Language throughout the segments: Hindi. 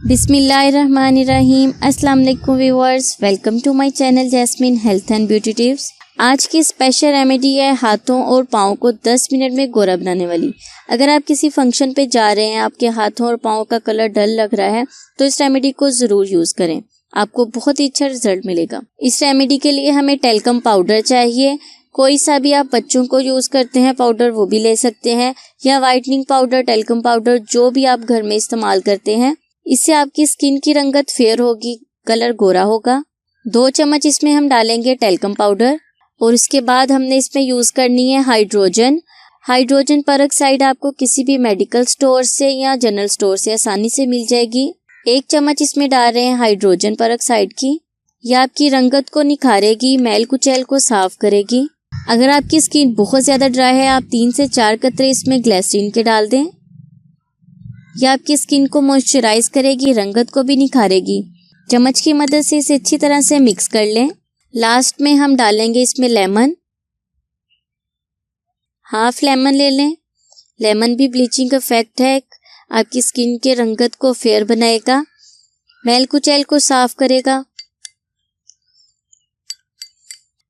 बिस्मिल्लाहिर्रहमानिर्रहीम। अस्सलाम वालेकुम viewers, welcome to my channel Jasmine health and beauty tips. आज की स्पेशल रेमेडी है हाथों और पाँव को 10 मिनट में गोरा बनाने वाली। अगर आप किसी फंक्शन पे जा रहे हैं, आपके हाथों और पाँव का कलर डल लग रहा है, तो इस रेमेडी को ज़रूर यूज़ करें, आपको बहुत ही अच्छा रिजल्ट मिलेगा। इस रेमेडी के लिए हमें टेल्कम पाउडर चाहिए। कोई सा भी आप बच्चों को यूज़ करते हैं पाउडर वो भी ले सकते हैं, या वाइटनिंग पाउडर, टेल्कम पाउडर जो भी आप घर में इस्तेमाल करते हैं। इससे आपकी स्किन की रंगत फेयर होगी, कलर गोरा होगा। 2 चम्मच इसमें हम डालेंगे टेल्कम पाउडर और उसके बाद हमने इसमें यूज़ करनी है हाइड्रोजन पेरोक्साइड। आपको किसी भी मेडिकल स्टोर से या जनरल स्टोर से आसानी से मिल जाएगी। 1 चम्मच इसमें डाल रहे हैं हाइड्रोजन पेरोक्साइड की। यह आपकी रंगत को निखारेगी, मैल कुचैल को साफ करेगी। अगर आपकी स्किन बहुत ज़्यादा ड्राई है, आप 3 से 4 कतरे इसमें ग्लिसरीन के डाल दें। यह आपकी स्किन को मॉइस्चराइज करेगी, रंगत को भी निखारेगी। चम्मच की मदद से इसे अच्छी तरह से मिक्स कर लें। लास्ट में हम डालेंगे इसमें लेमन। हाफ लेमन ले लें। लेमन भी ब्लीचिंग इफेक्ट है, आपकी स्किन के रंगत को फेयर बनाएगा, मैल कुचैल को साफ करेगा।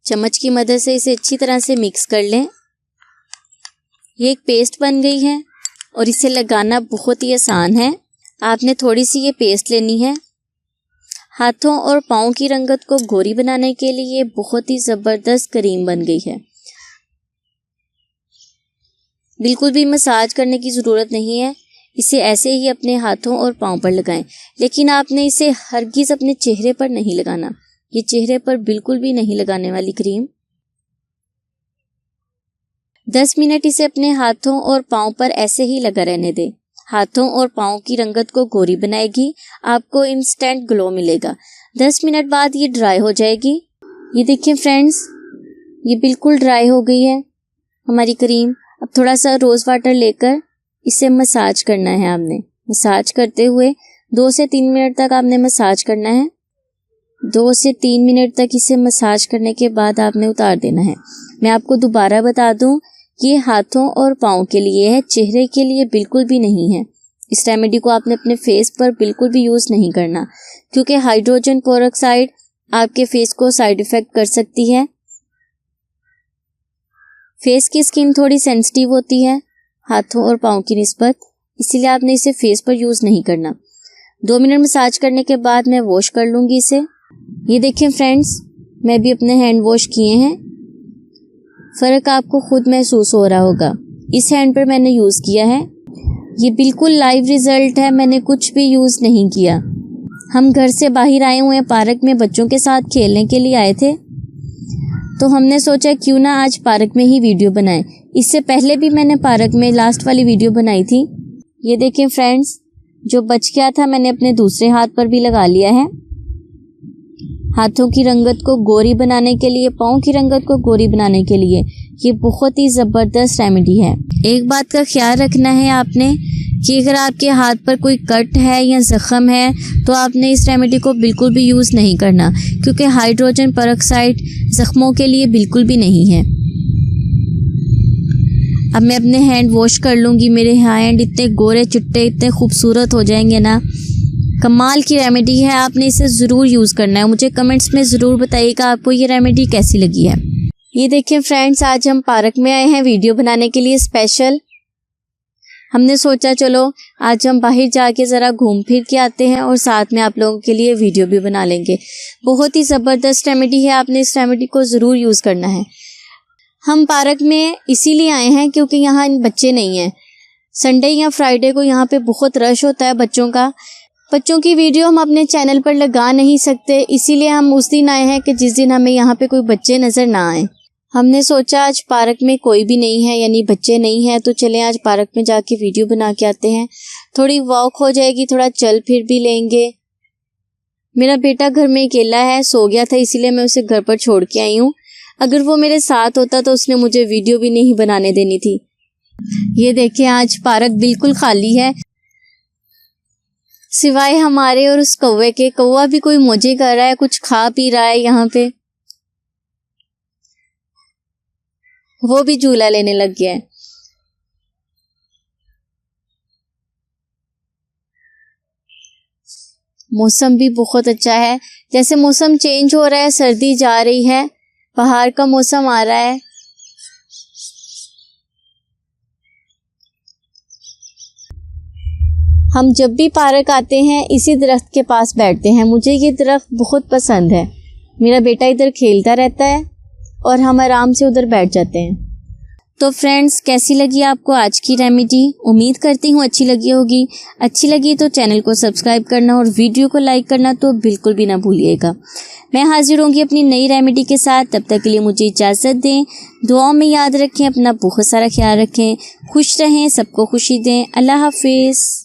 चम्मच की मदद से इसे अच्छी तरह से मिक्स कर लें। ये एक पेस्ट बन गई है और इसे लगाना बहुत ही आसान है। आपने थोड़ी सी ये पेस्ट लेनी है। हाथों और पाँव की रंगत को गोरी बनाने के लिए ये बहुत ही ज़बरदस्त क्रीम बन गई है। बिल्कुल भी मसाज करने की ज़रूरत नहीं है, इसे ऐसे ही अपने हाथों और पाँव पर लगाएं। लेकिन आपने इसे हरगिज़ अपने चेहरे पर नहीं लगाना, ये चेहरे पर बिल्कुल भी नहीं लगाने वाली क्रीम। 10 मिनट इसे अपने हाथों और पाँव पर ऐसे ही लगा रहने दें। हाथों और पाँव की रंगत को गोरी बनाएगी, आपको इंस्टेंट ग्लो मिलेगा। 10 मिनट बाद ये ड्राई हो जाएगी। ये देखिए फ्रेंड्स, ये बिल्कुल ड्राई हो गई है हमारी क्रीम। अब थोड़ा सा रोज़ वाटर लेकर इसे मसाज करना है आपने। मसाज करते हुए 2 से 3 मिनट तक आपने मसाज करना है। 2 से 3 मिनट तक इसे मसाज करने के बाद आपने उतार देना है। मैं आपको दोबारा बता दूं, ये हाथों और पाँव के लिए है, चेहरे के लिए बिल्कुल भी नहीं है। इस रेमेडी को आपने अपने फेस पर बिल्कुल भी यूज़ नहीं करना, क्योंकि हाइड्रोजन पेरोक्साइड आपके फेस को साइड इफ़ेक्ट कर सकती है। फेस की स्किन थोड़ी सेंसिटिव होती है हाथों और पाँव की निस्बत, इसीलिए आपने इसे फेस पर यूज़ नहीं करना। 2 मिनट मसाज करने के बाद मैं वॉश कर लूँगी इसे। ये देखिए फ्रेंड्स, मैं भी अपने हैंड वॉश किए हैं। फ़र्क आपको खुद महसूस हो रहा होगा। इस हैंड पर मैंने यूज़ किया है, ये बिल्कुल लाइव रिज़ल्ट है, मैंने कुछ भी यूज़ नहीं किया। हम घर से बाहर आए हुए हैं, पार्क में बच्चों के साथ खेलने के लिए आए थे, तो हमने सोचा क्यों ना आज पार्क में ही वीडियो बनाएं। इससे पहले भी मैंने पार्क में लास्ट वाली वीडियो बनाई थी। ये देखें फ्रेंड्स, जो बच गया था मैंने अपने दूसरे हाथ पर भी लगा लिया है। हाथों की रंगत को गोरी बनाने के लिए, पाँव की रंगत को गोरी बनाने के लिए ये बहुत ही ज़बरदस्त रेमेडी है। एक बात का ख्याल रखना है आपने कि अगर आपके हाथ पर कोई कट है या ज़ख़म है, तो आपने इस रेमेडी को बिल्कुल भी यूज़ नहीं करना, क्योंकि हाइड्रोजन पेरोक्साइड ज़ख्मों के लिए बिल्कुल भी नहीं है। अब मैं अपने हैंड वॉश कर लूँगी। मेरे हैंड इतने गोरे चिट्टे, इतने खूबसूरत हो जाएंगे ना। कमाल की रेमेडी है, आपने इसे ज़रूर यूज़ करना है। मुझे कमेंट्स में ज़रूर बताइएगा आपको ये रेमेडी कैसी लगी है। ये देखिए फ्रेंड्स, आज हम पार्क में आए हैं वीडियो बनाने के लिए स्पेशल। हमने सोचा चलो आज हम बाहर जाके ज़रा घूम फिर के आते हैं और साथ में आप लोगों के लिए वीडियो भी बना लेंगे। बहुत ही ज़बरदस्त रेमेडी है, आपने इस रेमेडी को ज़रूर यूज़ करना है। हम पार्क में इसीलिए आए हैं क्योंकि यहाँ बच्चे नहीं हैं। संडे या फ्राइडे को यहाँ पे बहुत रश होता है बच्चों का। बच्चों की वीडियो हम अपने चैनल पर लगा नहीं सकते, इसीलिए हम उस दिन आए हैं कि जिस दिन हमें यहाँ पे कोई बच्चे नज़र ना आए। हमने सोचा आज पार्क में कोई भी नहीं है, यानी बच्चे नहीं हैं, तो चलें आज पार्क में जाके वीडियो बना के आते हैं। थोड़ी वॉक हो जाएगी, थोड़ा चल फिर भी लेंगे। मेरा बेटा घर में अकेला है, सो गया था, इसीलिए मैं उसे घर पर छोड़ के आई हूँ। अगर वो मेरे साथ होता तो उसने मुझे वीडियो भी नहीं बनाने देनी थी। ये देखिए, आज पार्क बिल्कुल खाली है, सिवाय हमारे और उस कौवे के। कौवा भी कोई मौजे कर रहा है, कुछ खा पी रहा है यहाँ पे। वो भी झूला लेने लग गया है। मौसम भी बहुत अच्छा है। जैसे मौसम चेंज हो रहा है, सर्दी जा रही है, बाहर का मौसम आ रहा है। हम जब भी पार्क आते हैं इसी दरख्त के पास बैठते हैं। मुझे ये दरख्त बहुत पसंद है। मेरा बेटा इधर खेलता रहता है और हम आराम से उधर बैठ जाते हैं। तो फ्रेंड्स, कैसी लगी आपको आज की रेमेडी? उम्मीद करती हूँ अच्छी लगी होगी। अच्छी लगी तो चैनल को सब्सक्राइब करना और वीडियो को लाइक करना तो बिल्कुल भी ना भूलिएगा। मैं हाजिर होंगी अपनी नई रेमेडी के साथ। तब तक के लिए मुझे इजाज़त दें। दुआओं में याद रखें, अपना बहुत सारा ख्याल रखें, खुश रहें, सबको खुशी दें। अल्लाह हाफिज़।